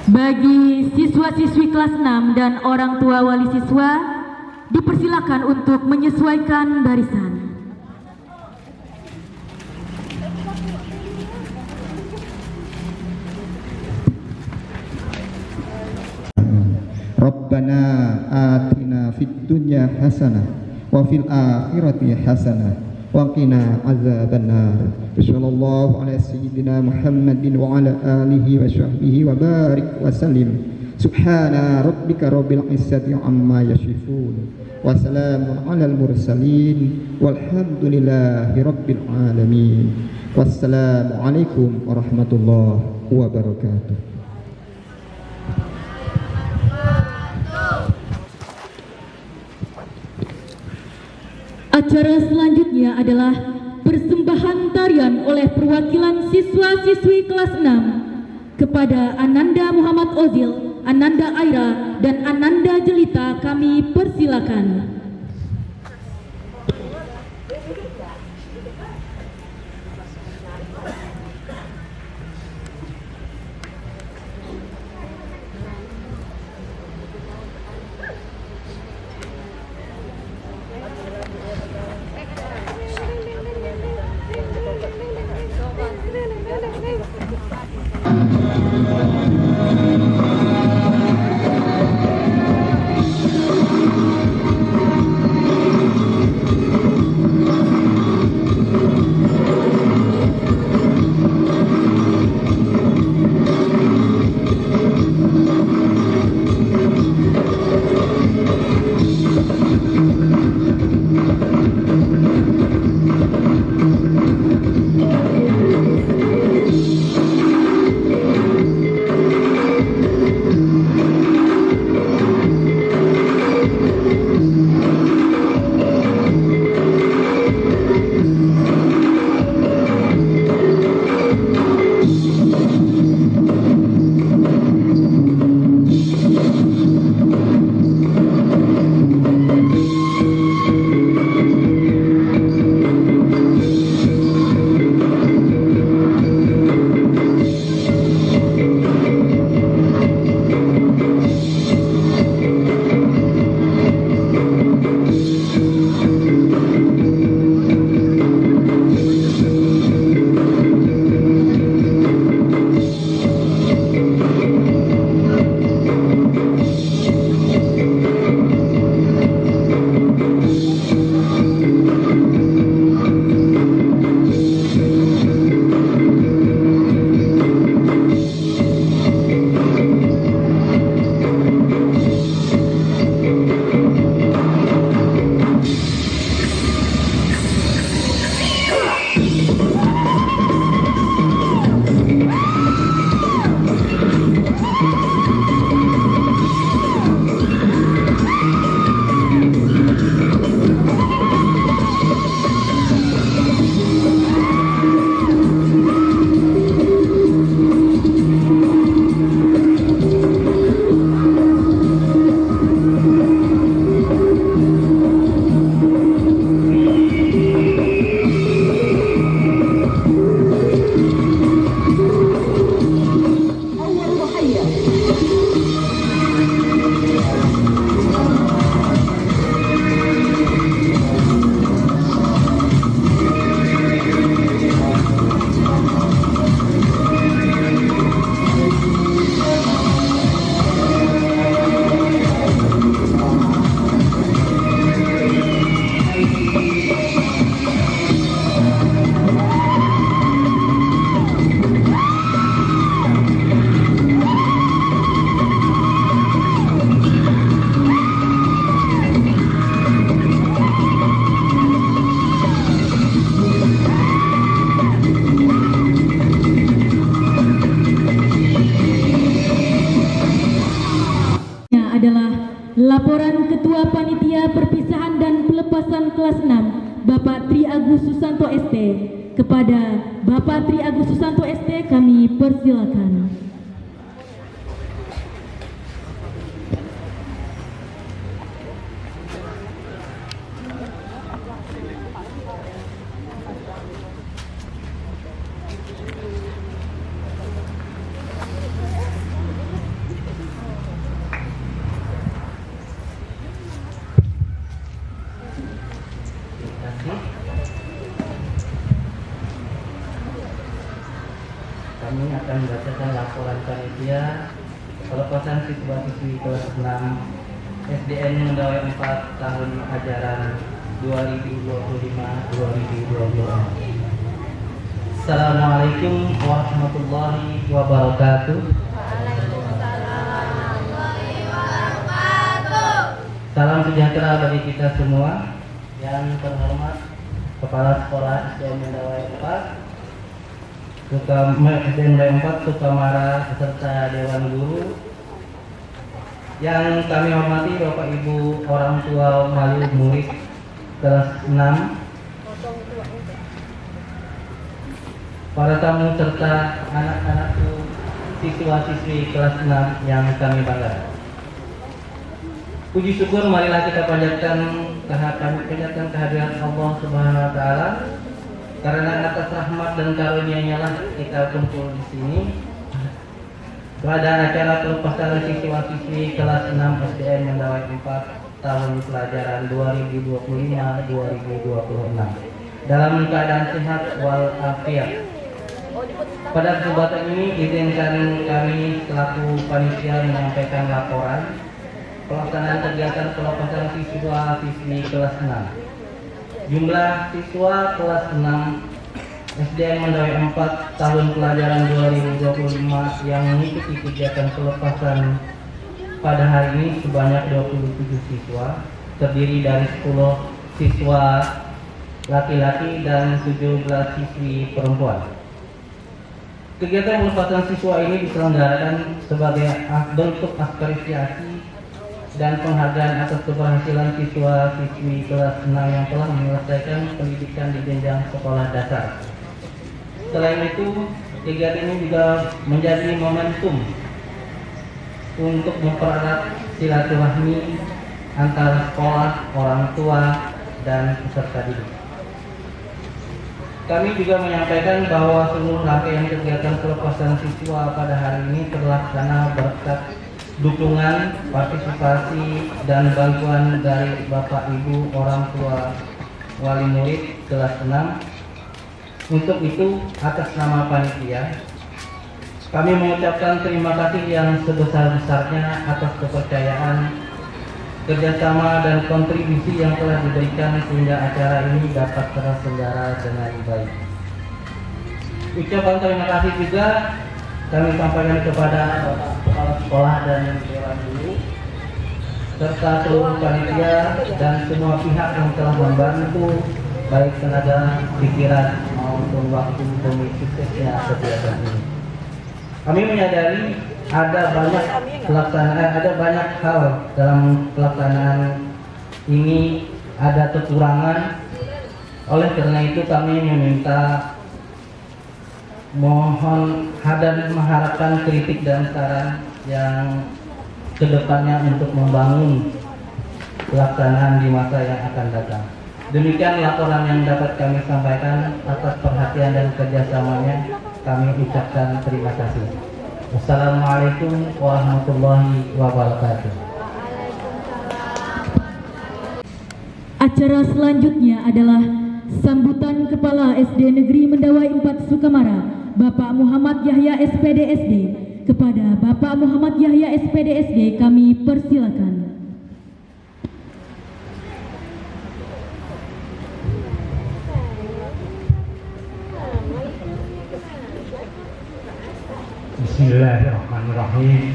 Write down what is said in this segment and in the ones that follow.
Bagi siswa-siswi kelas 6 dan orang tua wali siswa, dipersilakan untuk menyesuaikan barisan. Rabbana atina fid dunya hasanah wa fil akhirati hasanah wa qina azabannar. Sallallahu ala sayyidina Muhammadin wa ala alihi wa sahbihi wa barik wa sallim. Subhana rabbika rabbil izzati amma yasifun wa salamun alal mursalin walhamdulillahi rabbil alamin. Wassalamu alaikum warahmatullahi wabarakatuh. Acara selanjutnya adalah persembahan tarian oleh perwakilan siswa-siswi kelas 6 kepada Ananda Muhammad Ozil, Ananda Aira, dan Ananda Jelita. Kami persilakan. Laporan Ketua Panitia Perpisahan dan Pelepasan Kelas 6 Bapak Tri Agus Susanto ST. Kepada Bapak Tri Agus Susanto ST kami persilakan. Kami akan membacakan laporan panitia pelepasan siswa-siswi kelas 6 SDN Mendawai 4 tahun ajaran 2025-2026. Assalamualaikum warahmatullahi wabarakatuh. Salam sejahtera bagi kita semua. Yang terhormat Kepala Sekolah SDN Mendawai 4, SDN Mendawai 4 Sukamara beserta Dewan Guru. Yang kami hormati Bapak Ibu orang tua wali murid kelas 6, para tamu serta anak-anakku siswa-siswi kelas 6 yang kami banggakan. Puji syukur marilah kita panjatkan kehadiran Allah Subhanahu wa taala, karena atas rahmat dan karunia-Nya lah kita kumpul di sini pada acara pelepasan siswa-siswi kelas 6 SDN Mendawai 4 tahun pelajaran 2025-2026 dalam keadaan sehat walafiat. Pada kesempatan ini izinkan kami selaku panitia menyampaikan laporan pelaksanaan kegiatan pelepasan siswa-siswi kelas 6. Jumlah siswa kelas 6 SDN Mendawai 4 tahun pelajaran 2025 yang mengikuti kegiatan pelepasan pada hari ini sebanyak 27 siswa, terdiri dari 10 siswa laki-laki dan 17 siswi perempuan. Kegiatan pelepasan siswa ini diselenggarakan sebagai bentuk apresiasi dan penghargaan atas keberhasilan siswa-siswi kelas 6 yang telah menyelesaikan pendidikan di jenjang sekolah dasar. Selain itu, kegiatan ini juga menjadi momentum untuk mempererat silaturahmi antara sekolah, orang tua, dan peserta didik. Kami juga menyampaikan bahwa seluruh rangkaian kegiatan pelepasan siswa pada hari ini terlaksana berkat dukungan, partisipasi, dan bantuan dari Bapak Ibu orang tua wali murid kelas 6. Untuk itu, atas nama panitia, kami mengucapkan terima kasih yang sebesar-besarnya atas kepercayaan, kerjasama, dan kontribusi yang telah diberikan sehingga acara ini dapat terselenggara dengan baik. Ucapan terima kasih juga kami sampaikan kepada Bapak Kepala Sekolah dan Dewan Guru serta seluruh panitia dan semua pihak yang telah membantu baik tenaga, pikiran maupun waktu demi suksesnya kegiatan ini. Kami menyadari ada banyak hal dalam pelaksanaan ini, ada kekurangan. Oleh karena itu kami mohon dan mengharapkan kritik dan saran yang kedepannya untuk membangun pelaksanaan di masa yang akan datang. Demikian laporan yang dapat kami sampaikan. Atas perhatian dan kerjasamanya kami ucapkan terima kasih. Wassalamualaikum warahmatullahi wabarakatuh. Acara selanjutnya adalah sambutan Kepala SD Negeri Mendawai 4 Sukamara, Bapak Muhammad Yahya SPD SD. Kepada Bapak Muhammad Yahya SPD SD kami persilakan. Bismillahirrahmanirrahim.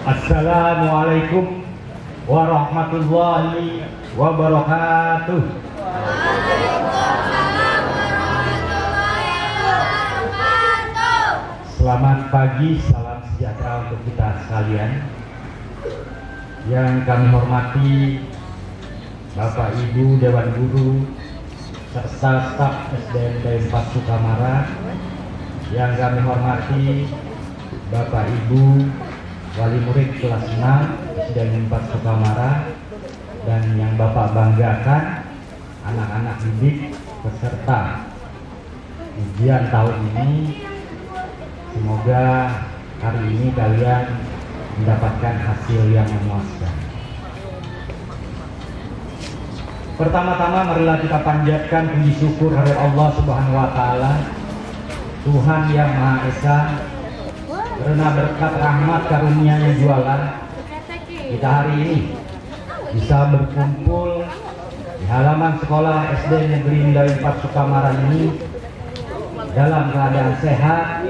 Assalamualaikum warahmatullahi wabarakatuh. Selamat pagi, salam sejahtera untuk kita sekalian. Yang kami hormati Bapak Ibu Dewan Guru serta staf SDN 4 Sukamara. Yang kami hormati Bapak Ibu wali murid kelas 6 SDN 4 Sukamara, dan yang Bapak banggakan anak-anak didik peserta ujian tahun ini. Semoga hari ini kalian mendapatkan hasil yang memuaskan. Pertama-tama marilah kita panjatkan puji syukur kepada Allah Subhanahu wa taala Tuhan Yang Maha Esa, karena berkat rahmat karunia-Nya jualan, kita hari ini bisa berkumpul di halaman sekolah SD Negeri Indah 4 Sukamaran ini dalam keadaan sehat,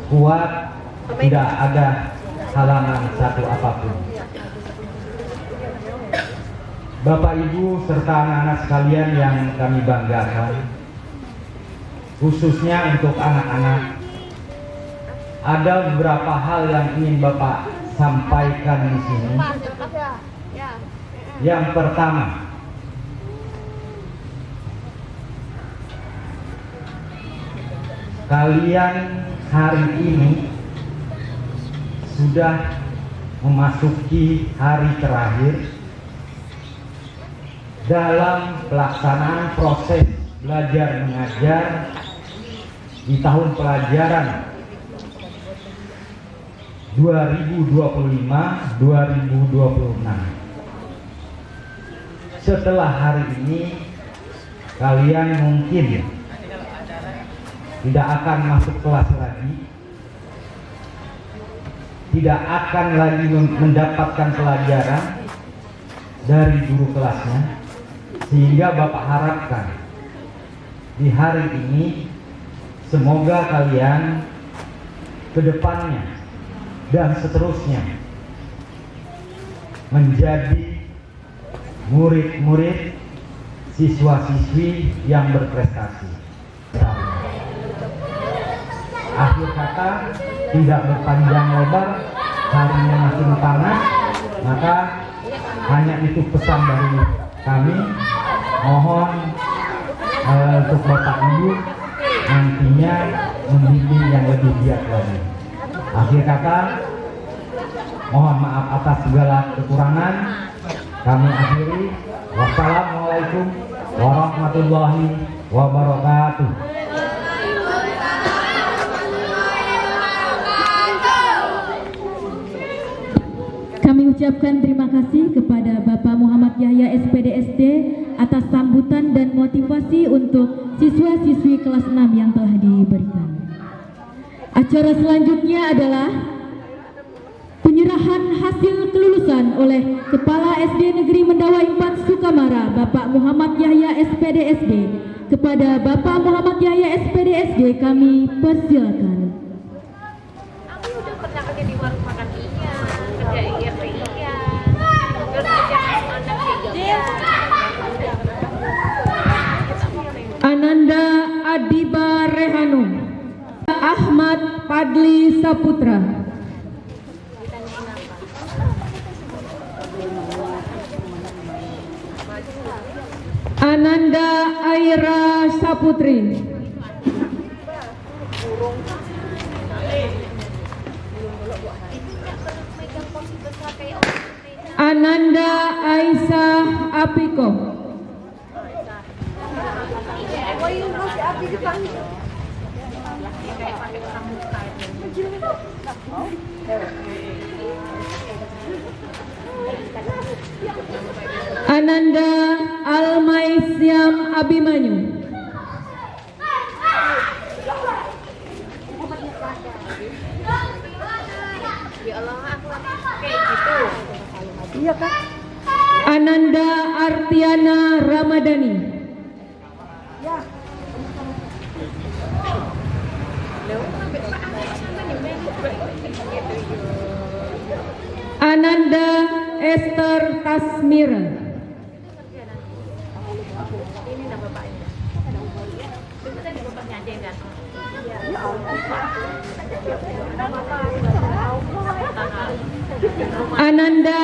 kuat, tidak ada halangan satu apapun. Bapak Ibu serta anak-anak sekalian yang kami banggakan, khususnya untuk anak-anak, ada beberapa hal yang ingin Bapak sampaikan di sini. Yang pertama, kalian hari ini sudah memasuki hari terakhir dalam pelaksanaan proses belajar mengajar di tahun pelajaran 2025-2026. Setelah hari ini kalian mungkin tidak akan masuk kelas lagi, tidak akan lagi mendapatkan pelajaran dari guru kelasnya, sehingga Bapak harapkan di hari ini semoga kalian ke depannya dan seterusnya menjadi murid-murid, siswa-siswi yang berprestasi. Akhir kata, tidak berpanjang lebar, harinya makin panas, maka hanya itu pesan dari kami. Mohon untuk Bapak Ibu nantinya membimbing yang lebih giat lagi. Akhir kata, mohon maaf atas segala kekurangan. Kami akhiri. Wassalamualaikum warahmatullahi wabarakatuh. Kami ucapkan terima kasih kepada Bapak Muhammad Yahya SPD SD atas sambutan dan motivasi untuk siswa-siswi kelas 6 yang telah diberikan. Acara selanjutnya adalah penyerahan hasil kelulusan oleh Kepala SD Negeri Mendawai 4 Sukamara, Bapak Muhammad Yahya SPD SD. Kepada Bapak Muhammad Yahya SPD SD kami persilakan. Aku udah pernah kerja di warung makan iya, kerja IRT iya, kerja anak iya. Ananda Adiba Rehanu, Ahmad Padli Saputra, Ananda Aira Saputri, Ananda Aisyah Apiko, Ananda Almaisyam Abimanyu, Ya Allah, aku kayak gitu. Iya kan? Ananda Artiana Ramadhani, Ya. Ananda Esther Tasmira, Ini nama bapaknya. Itu tadi bapaknya aja yang datang. Ananda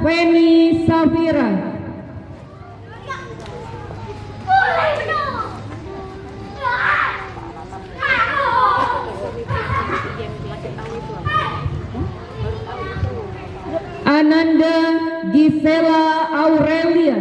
Feni Safira, Ananda Gisela Aurelia,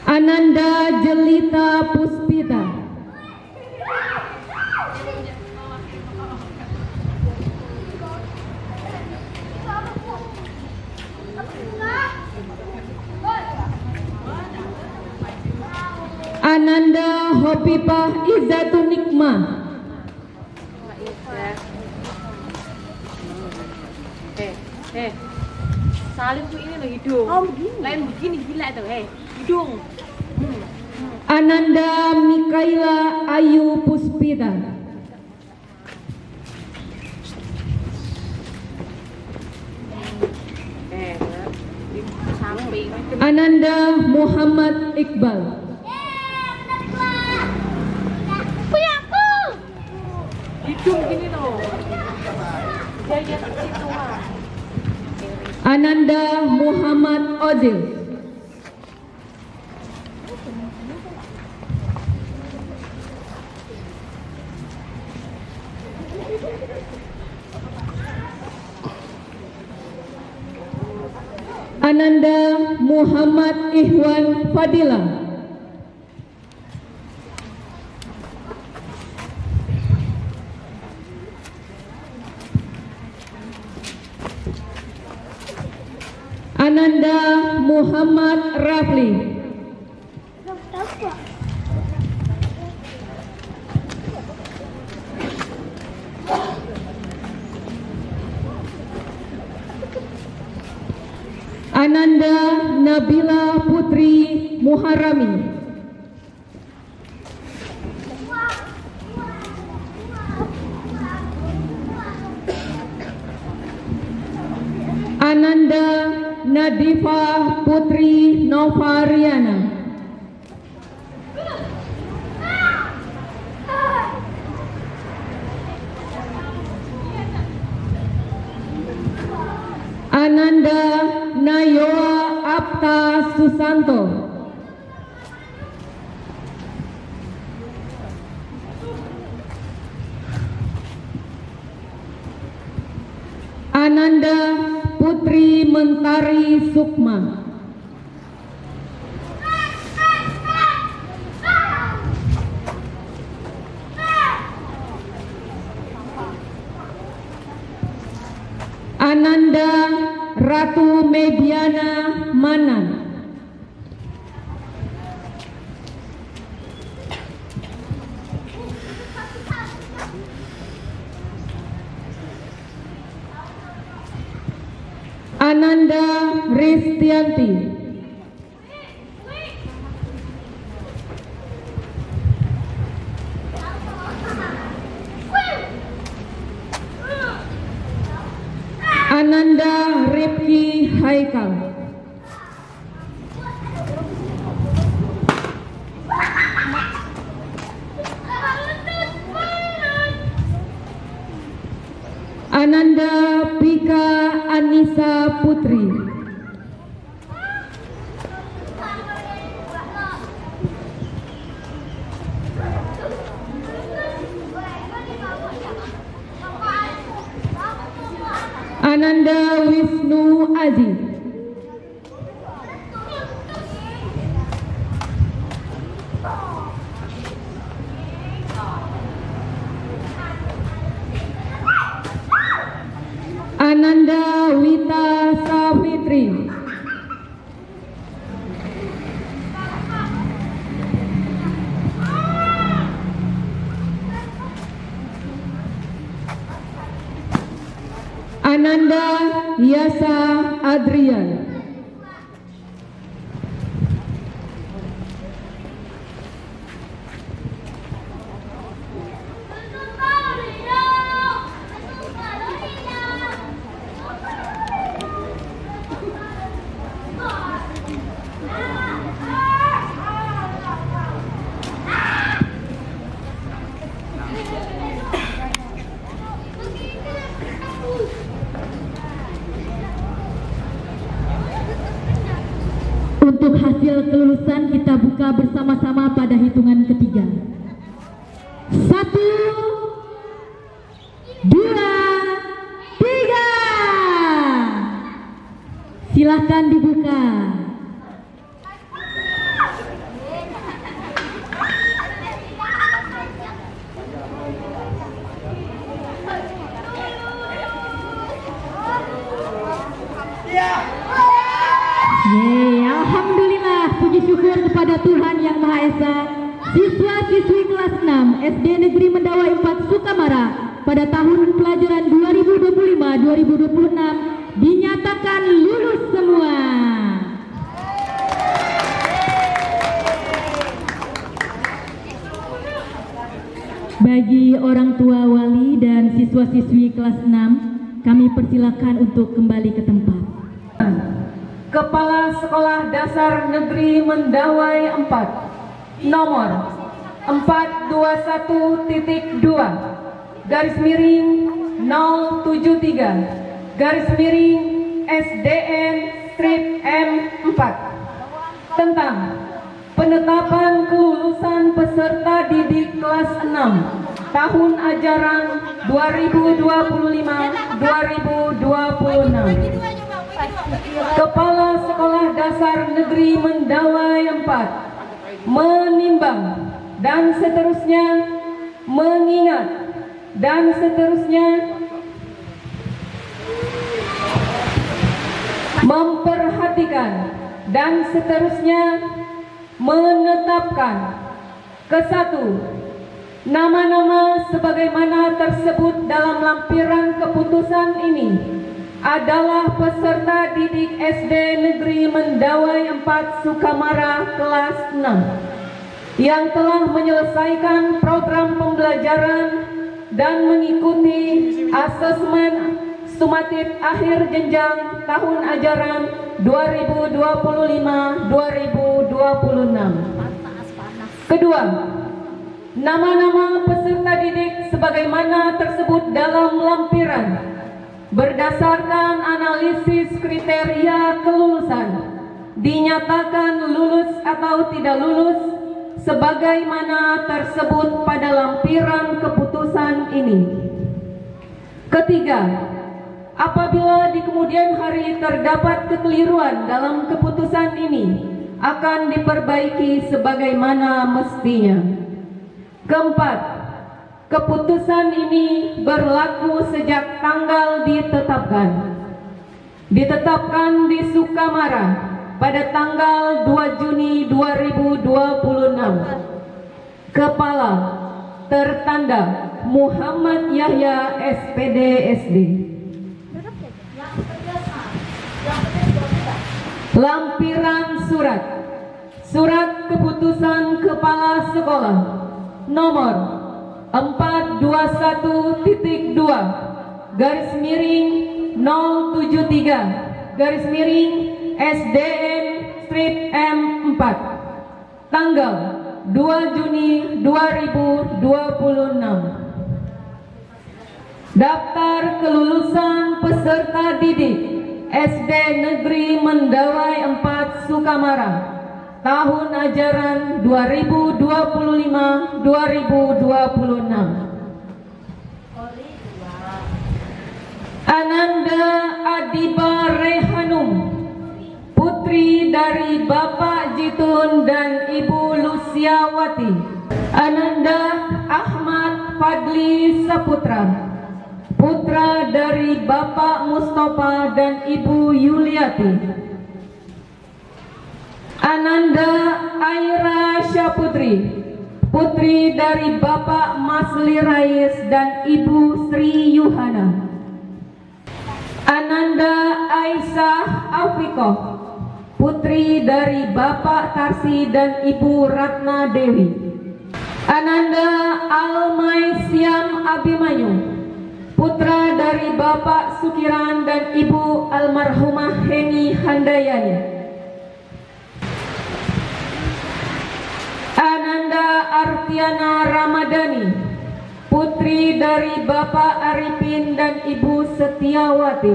Ananda Jelita Puspita, Ananda Hopipah Izzatun Nikmah. Mbak Iza. Salim tuh ini loh hidung. Oh, begini. Lain begini gila tuh, hidung. Ananda Mikaela Ayu Puspita. Di samping. Ananda Muhammad Iqbal. Hidung gini loh. Dia ke situ mah. Ananda Muhammad Ozil. Ananda Muhammad Ihwan Fadila. Ananda Muhammad Rafli. Ananda Nabila Putri Muharrami. Ananda Nadifa Putri Novariana. Ananda Nayoa Apta Susanto. Ananda Putri Mentari Sukma. Ananda Ratu Mediana Manan. Ananda Ristianti. Ananda Rifki Haikal. Ananda Pika Anissa Putri. Ananda Wisnu Aji. Ananda Wita Safitri. Ananda Yasa Adrian. Untuk hasil kelulusan kita buka bersama-sama pada hitungan ketiga. 1, 2, 3. Silahkan dibuka. Alhamdulillah, puji syukur kepada Tuhan Yang Maha Esa. siswa-siswi kelas 6 SD Negeri Mendawai 4 Sukamara pada tahun pelajaran 2025-2026 dinyatakan lulus semua. Bagi orang tua wali dan siswa-siswi kelas 6, kami persilakan untuk kembali ke tempat. Kepala Sekolah Dasar Negeri Mendawai 4 nomor 421.2 garis miring 073 garis miring SDN strip M4 tentang penetapan kelulusan peserta didik kelas 6 tahun ajaran 2025-2026. Kepala Sekolah Dasar Negeri Mendawai 4 menimbang dan seterusnya mengingat dan seterusnya memperhatikan dan seterusnya menetapkan ke-1 nama-nama sebagaimana tersebut dalam lampiran keputusan ini adalah peserta didik SD Negeri Mendawai 4 Sukamara kelas 6 yang telah menyelesaikan program pembelajaran dan mengikuti asesmen sumatif akhir jenjang tahun ajaran 2025-2026. Kedua, nama-nama peserta didik sebagaimana tersebut dalam lampiran berdasarkan analisis kriteria kelulusan dinyatakan lulus atau tidak lulus sebagaimana tersebut pada lampiran keputusan ini. Ketiga, apabila di kemudian hari terdapat kekeliruan dalam keputusan ini akan diperbaiki sebagaimana mestinya. Keempat, keputusan ini berlaku sejak tanggal ditetapkan di Sukamara pada tanggal 2 Juni 2026. Kepala tertanda Muhammad Yahya SPD SD. Lampiran surat keputusan Kepala Sekolah nomor 421.2 garis miring 073 garis miring SDN strip M4 tanggal 2 Juni 2026. Daftar kelulusan peserta didik SD Negeri Mendawai 4 Sukamara tahun ajaran 2025-2026. Ananda Adiba Rehanum, putri dari Bapak Jitun dan Ibu Luciawati. Ananda Ahmad Fadli Saputra, putra dari Bapak Mustafa dan Ibu Yuliati. Ananda Aira Syaputri, putri dari Bapak Masli Rais dan Ibu Sri Yuhana. Ananda Aisyah Afikoh, putri dari Bapak Tarsi dan Ibu Ratna Dewi. Ananda Almay Siam Abimanyu, putra dari Bapak Sukiran dan Ibu almarhumah Heni Handayani. Ananda Artiana Ramadhani, putri dari Bapak Arifin dan Ibu Setiawati.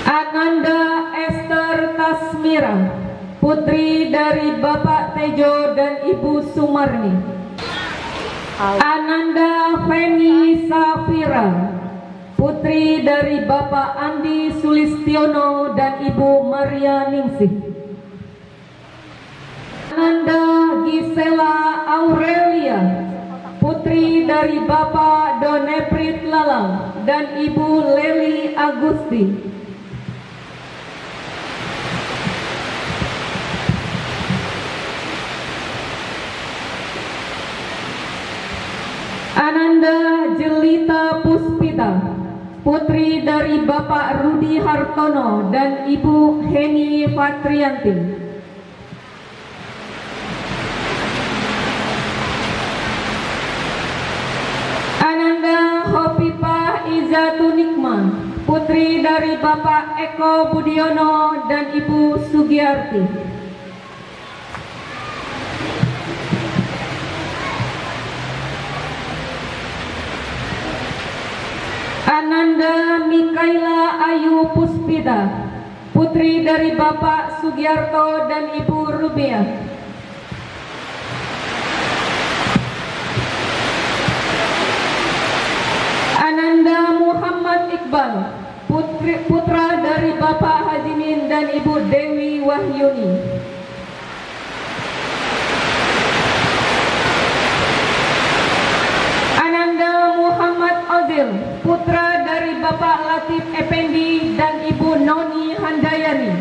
Ananda Esther Tasmira, putri dari Bapak Tejo dan Ibu Sumarni. Ananda Feni Safira, putri dari Bapak Andi Sulistiono dan Ibu Maria Ningsih. Ananda Gisela Aurelia, putri dari Bapak Doneprit Lalang dan Ibu Leli Agusti. Ananda Jelita Puspita, putri dari Bapak Rudi Hartono dan Ibu Heni Fatrianti. Ananda Hopipah Izatunikma, putri dari Bapak Eko Budiono dan Ibu Sugiyarti. Ananda Mikaela Ayu Puspita, putri dari Bapak Sugiarto dan Ibu Rubiah. Ananda Muhammad Iqbal, putra dari Bapak Hajimin dan Ibu Dewi Wahyuni. Ananda Muhammad Ozil, putra dari Bapak Latif Effendi dan Ibu Noni Handayani.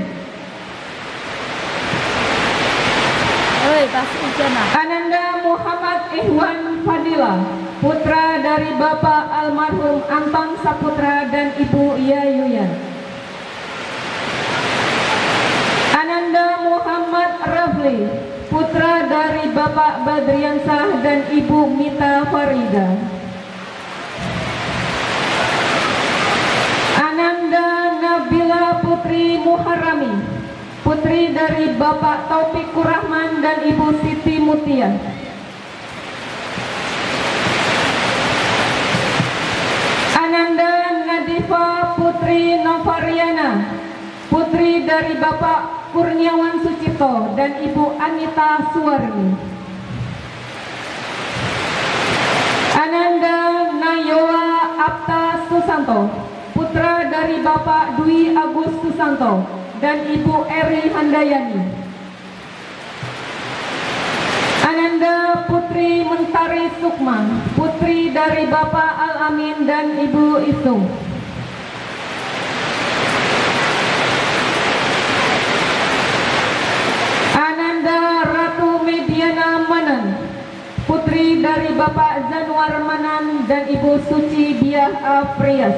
Ananda Muhammad Ihwan Fadila, putra dari Bapak almarhum Anton Saputra dan Ibu Yayuyan. Ananda Muhammad Rafli, putra dari Bapak Badriansah dan Ibu Mita Farida. Ananda Nabila Putri Muharrami, putri dari Bapak Taufik Kurahman dan Ibu Siti Mutia. Ananda Nadifa Putri Novariana, putri dari Bapak Kurniawan Sucipto dan Ibu Anita Suwarni. Ananda Nayoa Apta Susanto, putra dari Bapak Dwi Agus Susanto dan Ibu Eri Handayani. Ananda Putri Mentari Sukma, putri dari Bapak Al-Amin dan Ibu Isung. Ananda Ratu Mediana Manan, putri dari Bapak Zanwar Manan dan Ibu Suci Biah Afrias.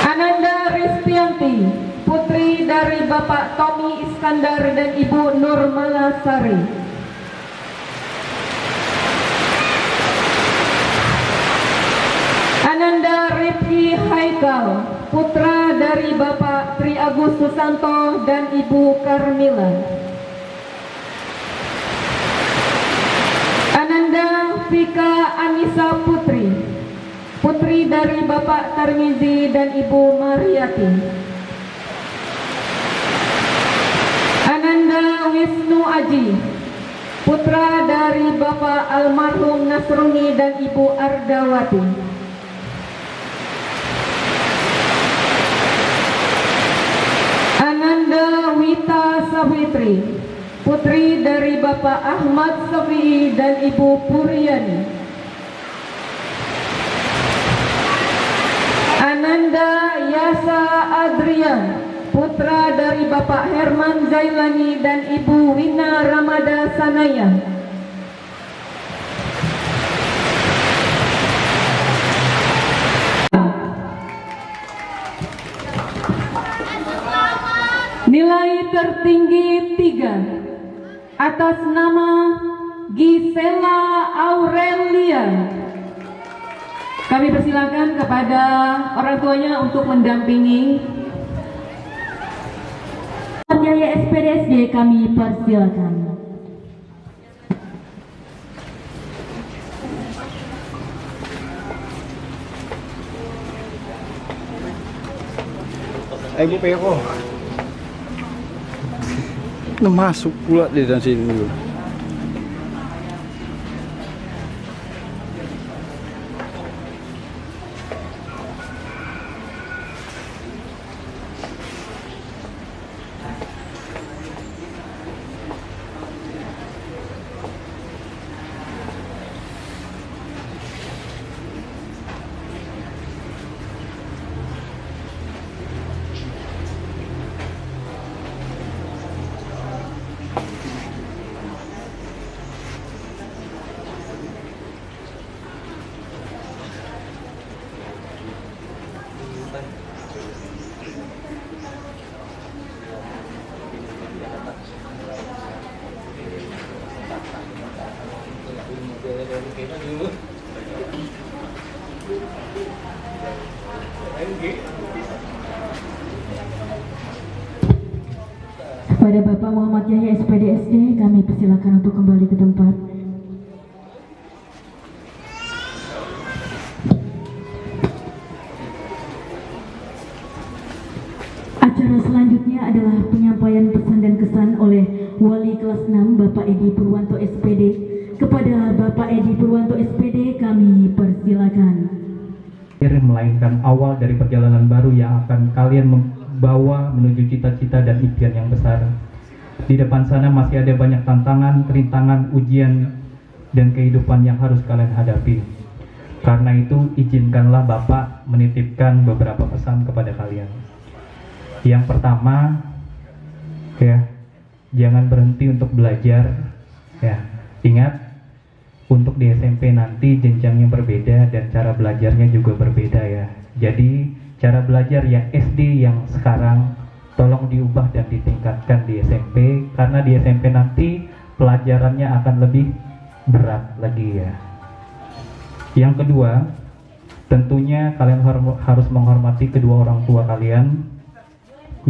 Ananda Ristianti, putri dari Bapak Tommy Iskandar dan Ibu Nurmala Sari. Ananda Rifki Haikal, putra dari Bapak Tri Agus Susanto dan Ibu Karmila. Ananda Vika Anissa Putri, putri dari Bapak Tarmizi dan Ibu Mariati. Ananda Wisnu Aji, putra dari Bapak almarhum Nasruni dan Ibu Ardawati. Ananda Wita Sawitri, putri dari Bapak Ahmad Safi dan Ibu Puriani. Ananda Yasa Adrian, putra dari Bapak Herman Zailani dan Ibu Wina Ramada Sanaya. Nilai tertinggi 3 atas nama Gisela Aurelia. Kami persilakan kepada orang tuanya untuk mendampingi. Biaya SPDSD kami persilakan. Ibu Peko. Nah, masuk pula di dalam sini dulu. Kepada Bapak Muhammad Yahya SPD SD, kami persilakan untuk kembali ke tempat. Acara selanjutnya adalah penyampaian pesan dan kesan oleh Wali kelas 6 Bapak Edi Purwanto SPD. Kepada Bapak Edi Purwanto SPD, kami persilakan. Melainkan awal dari perjalanan baru yang akan kalian membawa menuju cita-cita dan impian yang besar. Di depan sana masih ada banyak tantangan, rintangan, ujian, dan kehidupan yang harus kalian hadapi. Karena itu, izinkanlah Bapak menitipkan beberapa pesan kepada kalian. Yang pertama, ya, jangan berhenti untuk belajar. Ya, ingat, untuk di SMP nanti jenjangnya berbeda dan cara belajarnya juga berbeda ya. Jadi cara belajar yang SD yang sekarang tolong diubah dan ditingkatkan di SMP, karena di SMP nanti pelajarannya akan lebih berat lagi ya. Yang kedua, tentunya kalian harus menghormati kedua orang tua kalian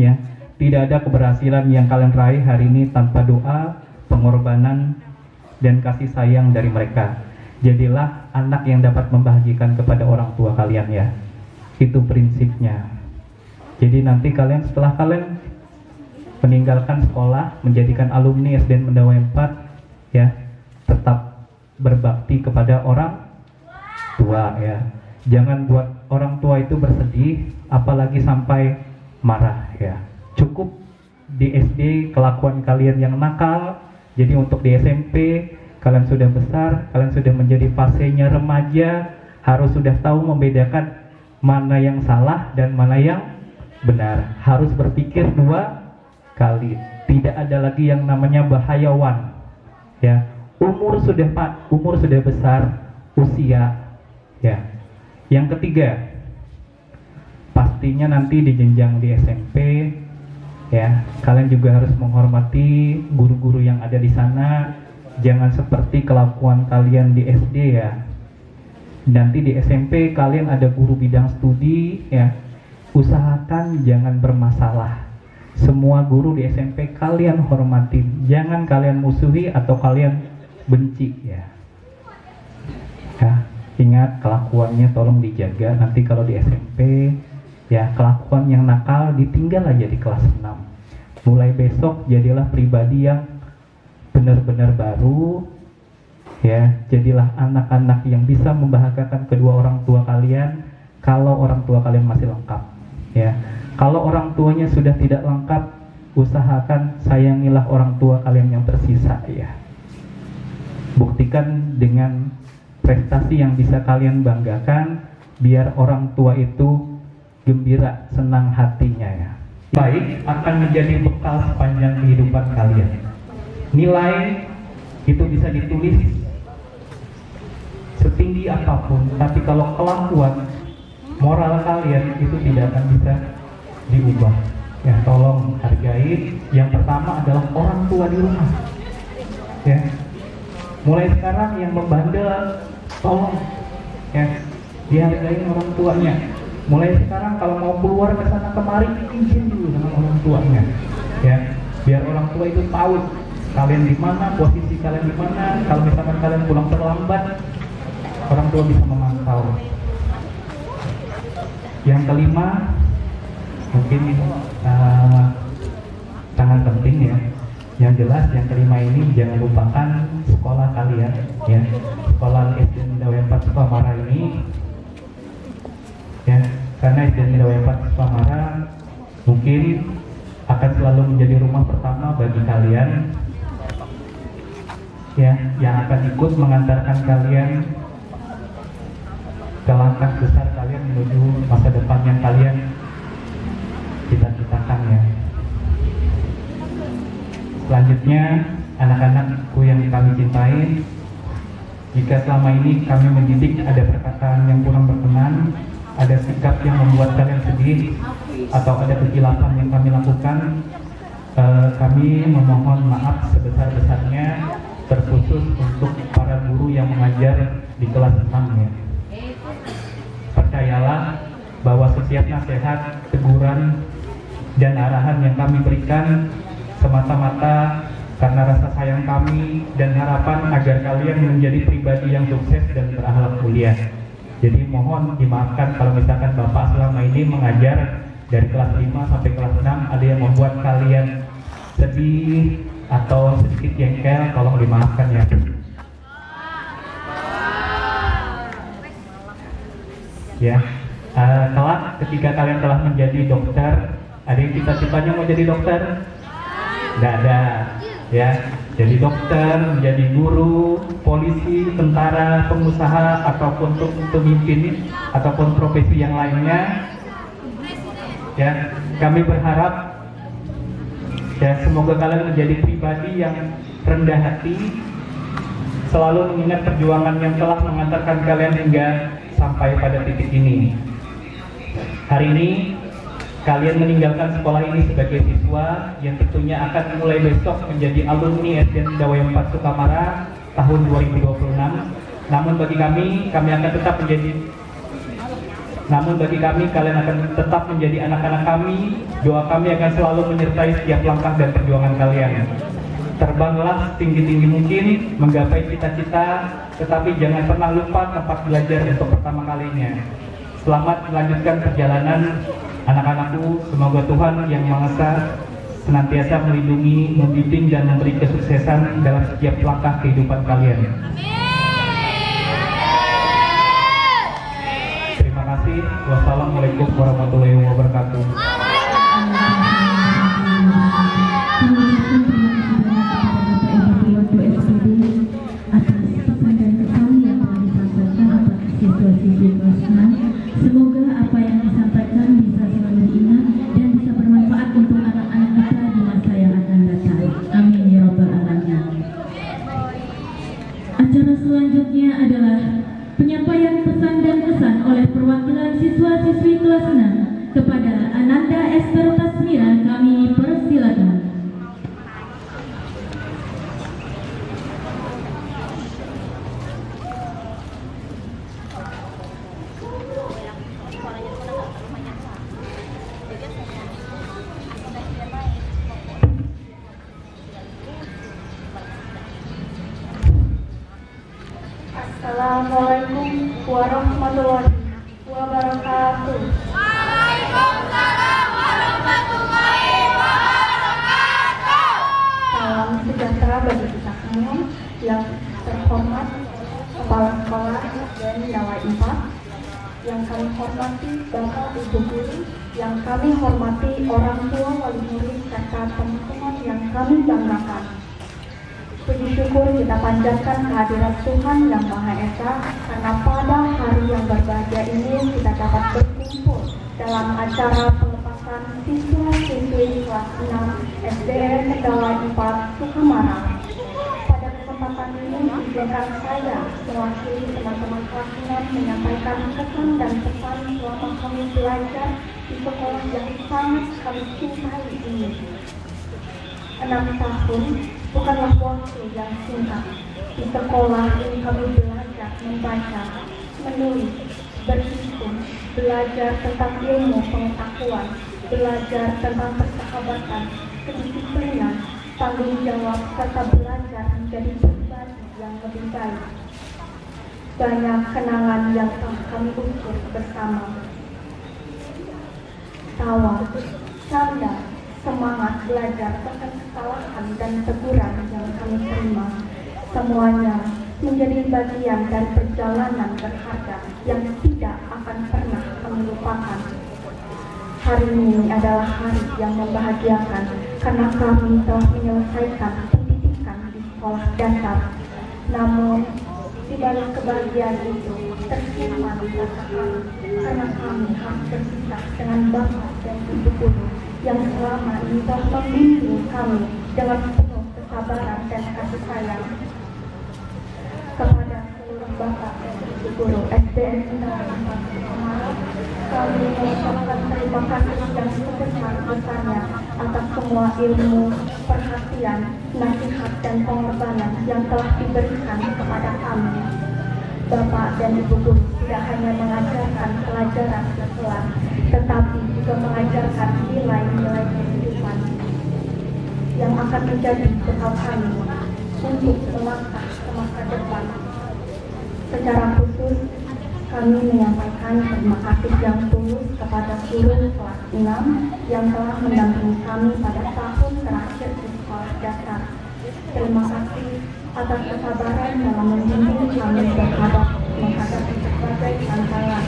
ya. Tidak ada keberhasilan yang kalian raih hari ini tanpa doa, pengorbanan, dan kasih sayang dari mereka. Jadilah anak yang dapat membahagiakan kepada orang tua kalian ya. Itu prinsipnya. Jadi nanti kalian setelah kalian meninggalkan sekolah, menjadikan alumni SDN Mendawa 4 ya, tetap berbakti kepada orang tua ya. Jangan buat orang tua itu bersedih, apalagi sampai marah ya. Cukup di SD kelakuan kalian yang nakal. Jadi untuk di SMP, kalian sudah besar, kalian sudah menjadi fasenya remaja, harus sudah tahu membedakan mana yang salah dan mana yang benar. Harus berpikir 2 kali. Tidak ada lagi yang namanya bahayawan. Ya, umur sudah besar, usia. Ya. Yang ketiga, pastinya nanti di jenjang di SMP, ya, kalian juga harus menghormati guru-guru yang ada di sana. Jangan seperti kelakuan kalian di SD ya. Nanti di SMP kalian ada guru bidang studi ya. Usahakan jangan bermasalah. Semua guru di SMP kalian hormati. Jangan kalian musuhi atau kalian benci ya. Ya, ingat kelakuannya tolong dijaga. Nanti kalau di SMP ya, kelakuan yang nakal ditinggal aja di kelas 6. Mulai besok jadilah pribadi yang benar-benar baru ya. Jadilah anak-anak yang bisa membahagiakan kedua orang tua kalian kalau orang tua kalian masih lengkap ya. Kalau orang tuanya sudah tidak lengkap, usahakan sayangilah orang tua kalian yang tersisa ya. Buktikan dengan prestasi yang bisa kalian banggakan, biar orang tua itu gembira, senang hatinya ya. Baik akan menjadi bekal sepanjang kehidupan kalian. Nilai itu bisa ditulis setinggi apapun, tapi kalau kelakuan moral kalian itu tidak akan bisa diubah. Ya, tolong hargai. Yang pertama adalah orang tua di rumah. Ya. Mulai sekarang yang membandel tolong ya dihargai orang tuanya. Mulai sekarang kalau mau keluar ke sana kemari, izin dulu dengan orang tuanya ya, biar orang tua itu tahu kalian di mana, posisi kalian di mana. Kalau misalkan kalian pulang terlambat, orang tua bisa memantau. Yang kelima, mungkin sangat penting ya. Yang jelas yang kelima ini jangan lupakan sekolah kalian ya. Sekolah SDN Mendawa 4 Sukamara ini ya, karena SDN Mendawa 4 Sukamara mungkin akan selalu menjadi rumah pertama bagi kalian ya, yang akan ikut mengantarkan kalian ke langkah besar kalian menuju masa depan yang kalian cita-citakan ya. Selanjutnya, anak-anakku yang kami cintai, jika selama ini kami mendidik ada perkataan yang kurang berkenan, ada sikap yang membuat kalian sedih, atau ada kekhilafan yang kami lakukan, kami memohon maaf sebesar-besarnya, terkhusus untuk para guru yang mengajar di kelas 6 ya. setiap nasihat, teguran, dan arahan yang kami berikan semata-mata karena rasa sayang kami dan harapan agar kalian menjadi pribadi yang sukses dan berakhlak mulia. Jadi mohon dimaafkan kalau misalkan Bapak selama ini mengajar dari kelas 5 sampai kelas 6 ada yang membuat kalian sedih atau sedikit jengkel, tolong dimaafkan ya. Ya, kelak ketika kalian telah menjadi dokter, ada yang cita-citanya mau jadi dokter? Tidak ada, ya. Jadi dokter, menjadi guru, polisi, tentara, pengusaha, ataupun untuk pemimpin ataupun profesi yang lainnya. Ya, kami berharap ya semoga kalian menjadi pribadi yang rendah hati, selalu mengingat perjuangan yang telah mengantarkan kalian hingga sampai pada titik ini. Hari ini kalian meninggalkan sekolah ini sebagai siswa yang tentunya akan mulai besok menjadi alumni SDN Dawai 4 Sukamara tahun 2026. Namun bagi kami akan tetap menjadi kalian akan tetap menjadi anak-anak kami. Doa kami akan selalu menyertai setiap langkah dan perjuangan kalian. Terbanglah setinggi-tinggi mungkin menggapai cita-cita, tetapi jangan pernah lupa tempat belajar untuk pertama kalinya. Selamat melanjutkan perjalanan anak-anakku. Semoga Tuhan Yang Maha Esa senantiasa melindungi, membimbing, dan memberi kesuksesan dalam setiap langkah kehidupan kalian. Terima kasih. Wassalamualaikum warahmatullahi wabarakatuh. Semoga apa yang disampaikan bisa selalu diingat dan bisa bermanfaat untuk anak-anak kita di masa yang akan datang. Amin ya rabbal alamin. Acara selanjutnya adalah penyampaian pesan dan kesan oleh perwakilan siswa-siswi kelas 6 kepada Ananda Esther Tasmira. Kami persilakan. Assalamualaikum warahmatullahi wabarakatuh. Waalaikumsalam warahmatullahi wabarakatuh. Salam sejahtera bagi kita semua. Yang terhormat Kepala Sekolah dan Dawai 4, yang kami hormati Bapak Ibu Guru, yang kami hormati orang tua, wali murid, serta teman-teman yang kami banggakan. Puji syukur kita panjatkan kehadirat Tuhan Yang Maha Esa karena pada hari yang berbahagia ini kita dapat berkumpul dalam acara pelepasan siswa-siswi kelas 6 SDN Dawai 4 Sukamara. Pada kesempatan ini izinkan saya mewakili teman-teman kelas 6 menyampaikan kesan dan pesan selama kami belajar di sekolah yang sangat kami cintai ini. 6 tahun bukanlah waktu yang singkat. Di sekolah ini kami belajar membaca, menulis, berhitung, belajar tentang ilmu pengetahuan, belajar tentang persahabatan, kedisiplinan, tanggung jawab, serta belajar menjadi pribadi yang lebih baik. Banyak kenangan yang telah kami ukir bersama. Tawa, canda, semangat belajar tentang kesalahan dan teguran yang kami terima, semuanya menjadi bagian dari perjalanan berharga yang tidak akan pernah kami lupakan. Hari ini adalah hari yang membahagiakan karena kami telah menyelesaikan pendidikan di sekolah dasar. Namun di balik kebahagiaan itu tersimpan rasa kami karena kami harus berpisah dengan Bapak dan Ibu Guru yang selama ini telah membimbing kami dengan penuh kesabaran dan kasih sayang. Kepada seluruh Bapak dan Ibu Guru SDN Dawai 4 Sukamara, kami mengucapkan terima kasih yang sebesar-besarnya atas semua ilmu, perhatian, nasihat, dan pengorbanan yang telah diberikan kepada kami. Bapak dan Ibu Guru tidak hanya mengajarkan pelajaran di kelas, tetapi juga mengajarkan nilai-nilai kehidupan yang akan menjadi bekal kami untuk melangkah ke masa depan. Secara khusus, kami menyampaikan terima kasih yang tulus kepada guru kelas 6 yang telah mendampingi kami pada tahun terakhir di sekolah dasar. Terima kasih atas kesabaran dalam membimbing kami menghadapi berbagai tantangan.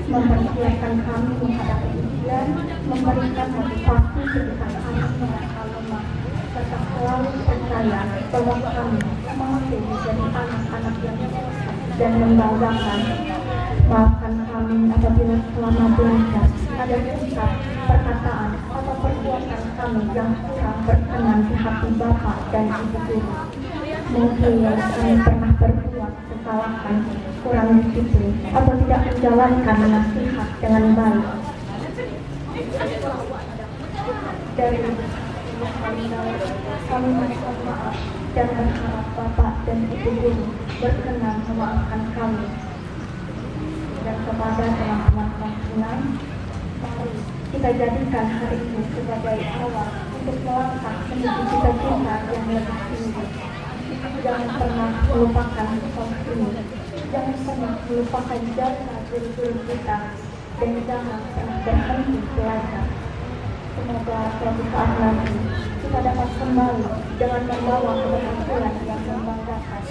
Mempersiapkan kami menghadapi ujian, memberikan motivasi ketika kami merasa lemah, serta selalu percaya bahwa kami mampu menjadi anak-anak yang sukses dan membanggakan. Maafkan kami apabila selama belajar ada sikap, perkataan, atau perbuatan kami yang kurang berkenan di hati Bapak dan Ibu guru. Mungkin kami pernah berbuat kesalahan, kurang disiplin, atau tidak menjalankan nasihat dengan baik. Dari kami mohon maaf dan berharap Bapak dan Ibu guru berkenan memaafkan kami. Dan kepada teman-teman kelas 6, mari kita jadikan hari ini sebagai awal untuk melangkah menuju cita-cita yang lebih tinggi. Jangan pernah melupakan sekolah ini, jangan pernah melupakan jasa guru-guru kita, dan jangan pernah berhenti belajar. Semoga suatu saat nanti kita dapat kembali dengan membawa keberhasilan yang membanggakan.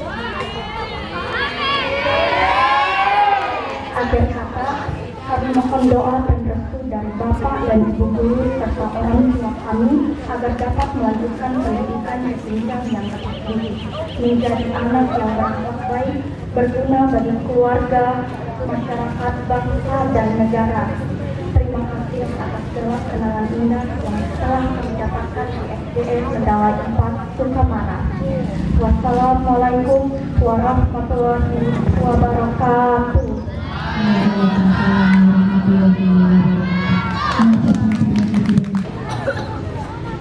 Akhir kata, kami mohon doa dan restu dari Bapak dan Ibu guru serta orang tua kami agar dapat melanjutkan pendidikan di jenjang yang lebih tinggi, menjadi anak yang berakhlak baik, berguna bagi keluarga, masyarakat, bangsa, dan negara. Terima kasih atas segala kenangan indah yang telah kami dapatkan di SDN Mendawai 4 Sukamana. Wassalamualaikum warahmatullahi wabarakatuh.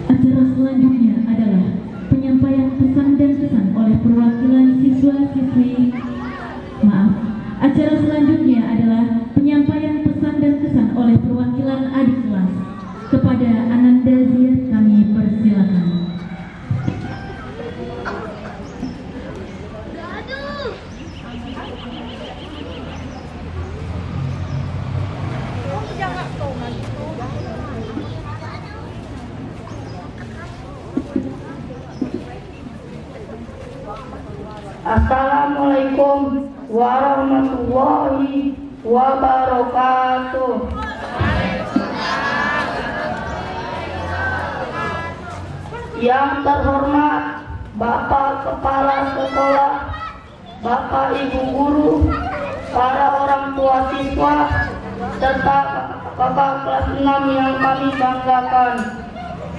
Acara selanjutnya adalah penyampaian pesan dan kesan oleh perwakilan siswa-siswi. Acara selanjutnya adalah penyampaian pesan dan kesan oleh perwakilan adik kelas. Kepada Ananda Ziyad kami persilakan. Assalamualaikum warahmatullahi wabarakatuh. Yang terhormat Bapak Kepala Sekolah, Bapak Ibu Guru, para orang tua siswa, serta kakak kelas 6 yang kami banggakan.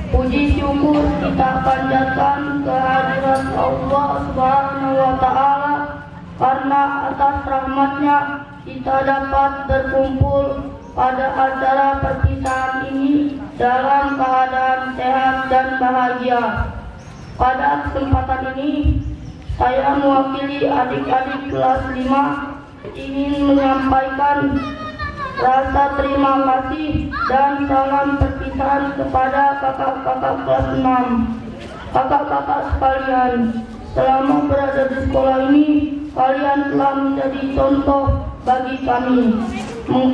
Puji syukur kita panjatkan kehadirat Allah Subhanahu wa Ta'ala, karena atas rahmatnya kita dapat berkumpul pada acara perpisahan ini dalam keadaan sehat dan bahagia. Pada kesempatan ini, saya mewakili adik-adik kelas 5 ingin menyampaikan rasa terima kasih dan salam perpisahan kepada kakak-kakak kelas 6. Kakak-kakak sekalian, selama berada di sekolah ini, kalian telah menjadi contoh bagi kami.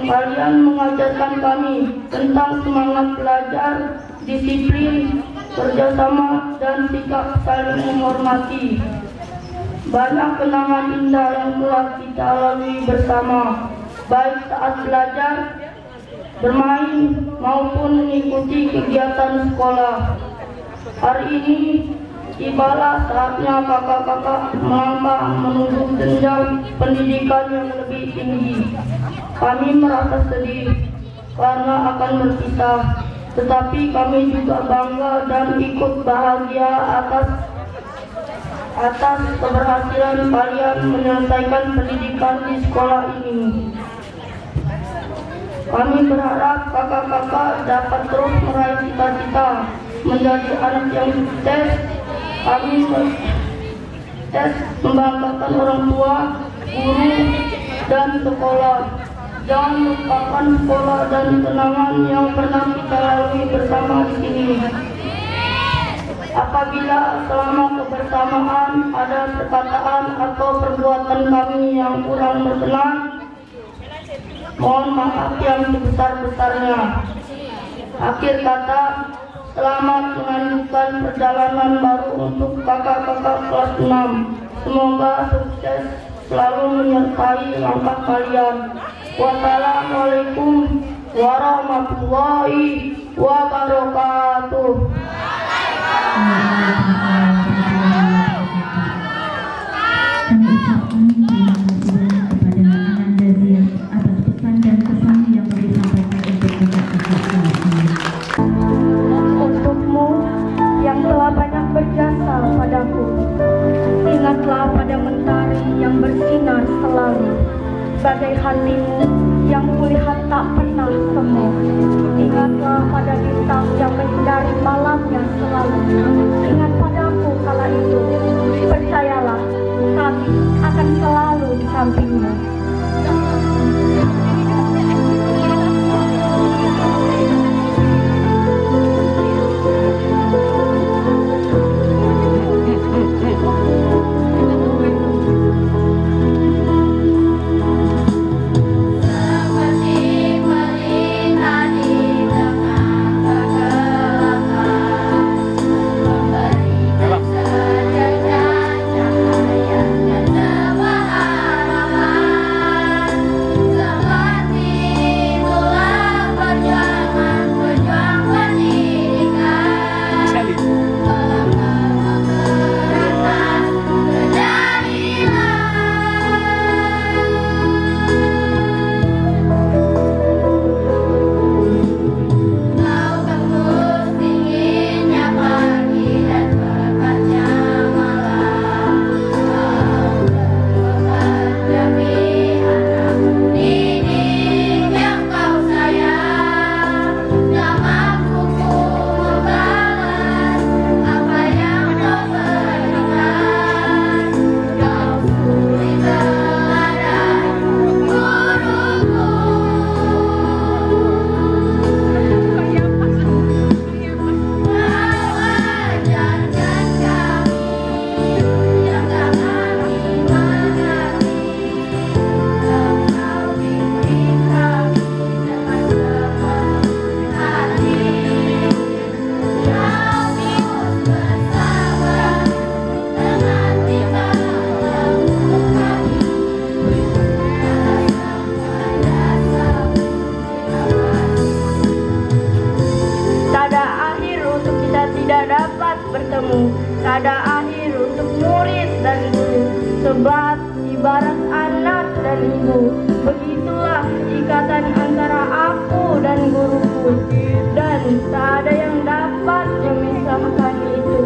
Kalian mengajarkan kami tentang semangat belajar, disiplin, kerjasama, dan sikap saling menghormati. Banyak kenangan indah yang telah kita lalui bersama, baik saat belajar, bermain, maupun mengikuti kegiatan sekolah. Hari ini tibalah saatnya kakak-kakak melangkah menuju jenjang pendidikan yang lebih tinggi. Kami merasa sedih karena akan berpisah, tetapi kami juga bangga dan ikut bahagia atas keberhasilan kalian menyelesaikan pendidikan di sekolah ini. Kami berharap kakak-kakak dapat terus meraih cita-cita menjadi anak yang sukses. sukses membanggakan orang tua, guru, dan sekolah. Jangan lupakan sekolah dan kenangan yang pernah kita lalui bersama di sini. Apabila selama kebersamaan ada perkataan atau perbuatan kami yang kurang berkenan, mohon maaf yang sebesar-besarnya. Akhir kata, selamat melanjutkan perjalanan baru untuk kakak-kakak kelas 6. Semoga sukses selalu menyertai langkah kalian. Wassalamualaikum warahmatullahi wabarakatuh. Kami ucapkan terima kasih kepada Ananda Zia atas pesan dan kesan yang kami sampaikan untuk kakak-kakak kelas ini. Untukmu yang telah banyak berjasa padaku, ingatlah pada mentari yang bersinar selalu, bagai hatimu yang kulihat tak pernah semu. Ingatlah pada bintang yang menghindari malamnya selalu. Ingat padaku kala itu, percayalah, kami akan selalu di sampingmu. Tiada akhir untuk murid dan guru, sebab ibarat anak dan ibu. Begitulah ikatan antara aku dan guruku, dan tak ada yang dapat memisahkan itu.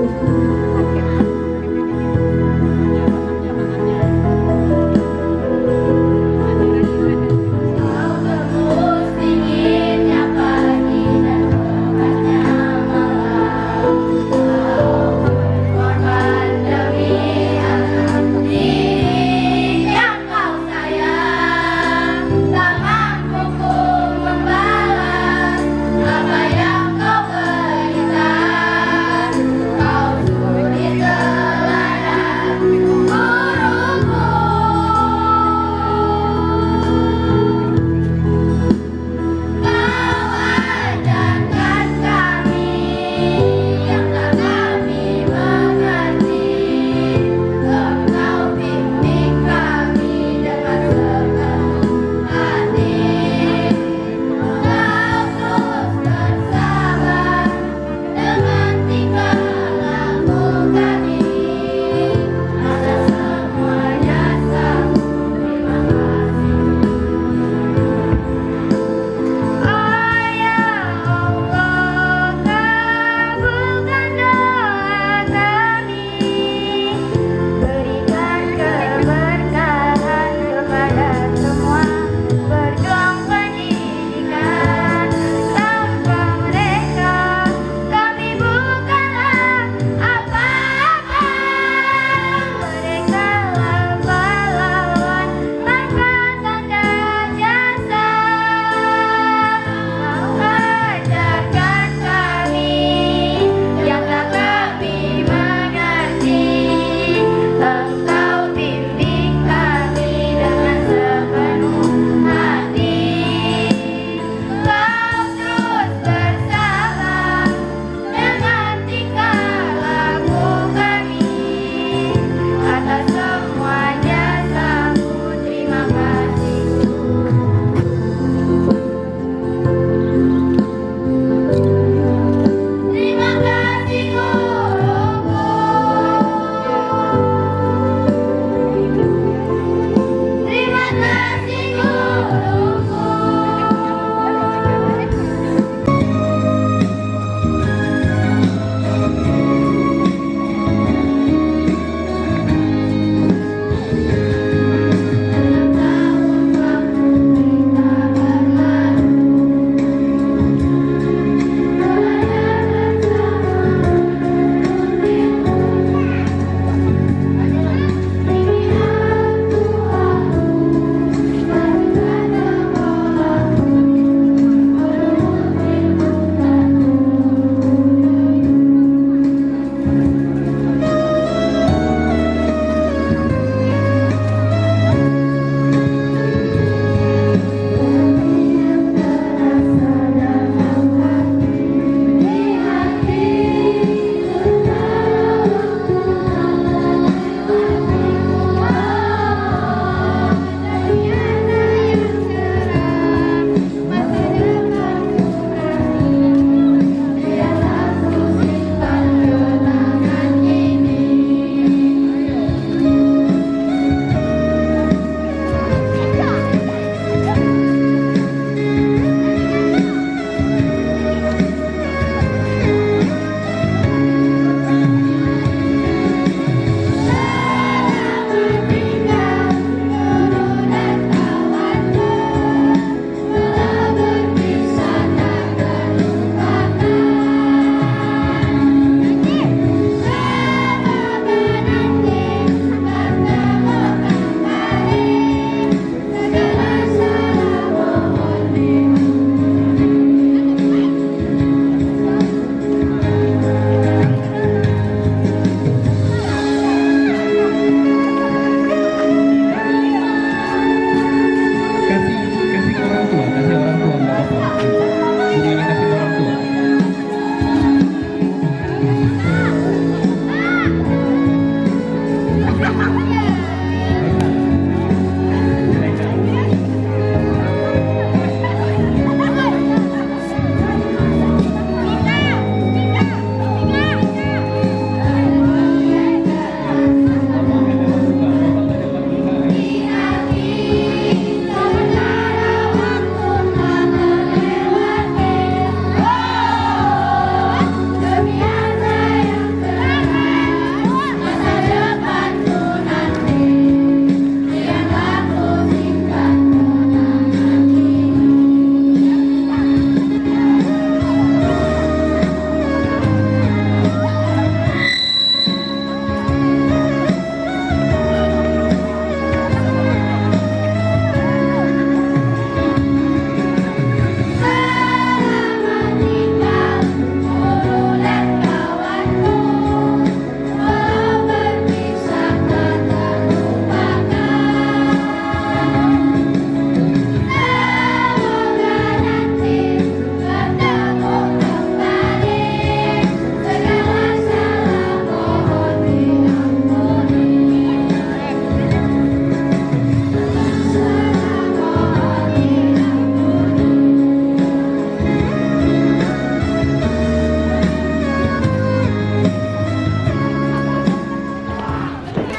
Tak mampu ku membalas apa yang kau berikan.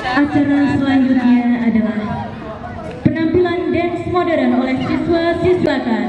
Acara selanjutnya adalah penampilan dance modern oleh siswa-siswakan.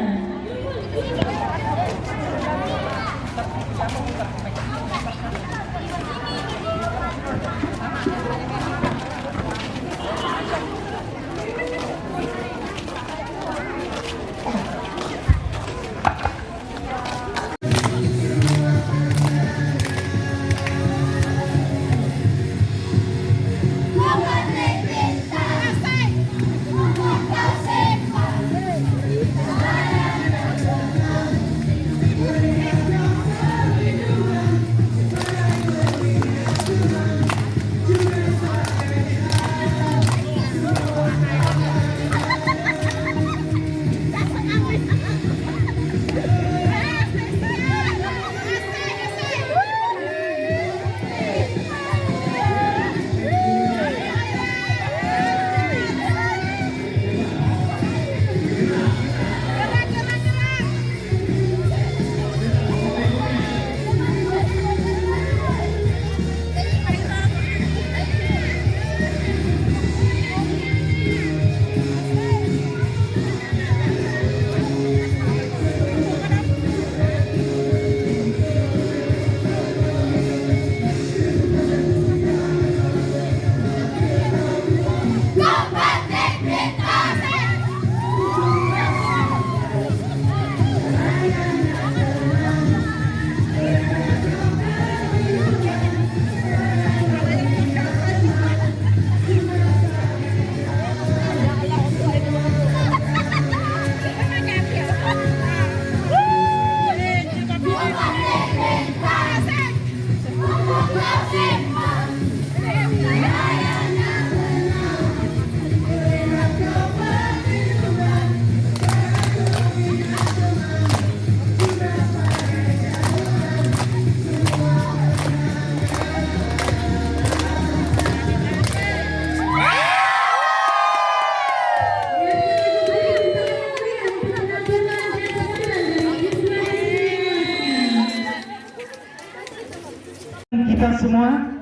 Kita semua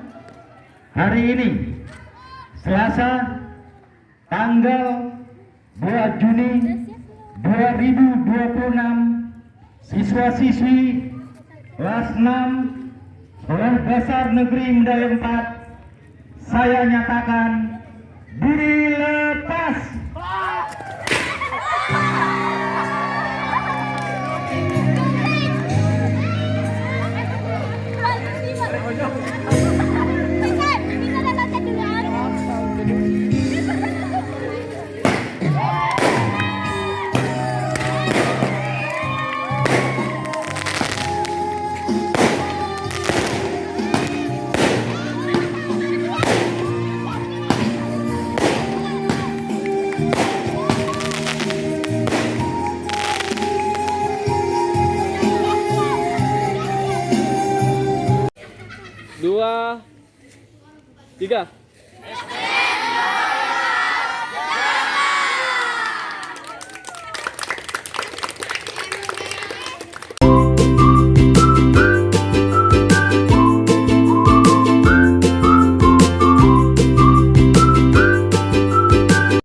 hari ini Selasa tanggal 2 Juni 2026, siswa-siswi kelas 6 Sekolah Dasar Negeri Mendaya 4 saya nyatakan dilepas. Dua, tiga.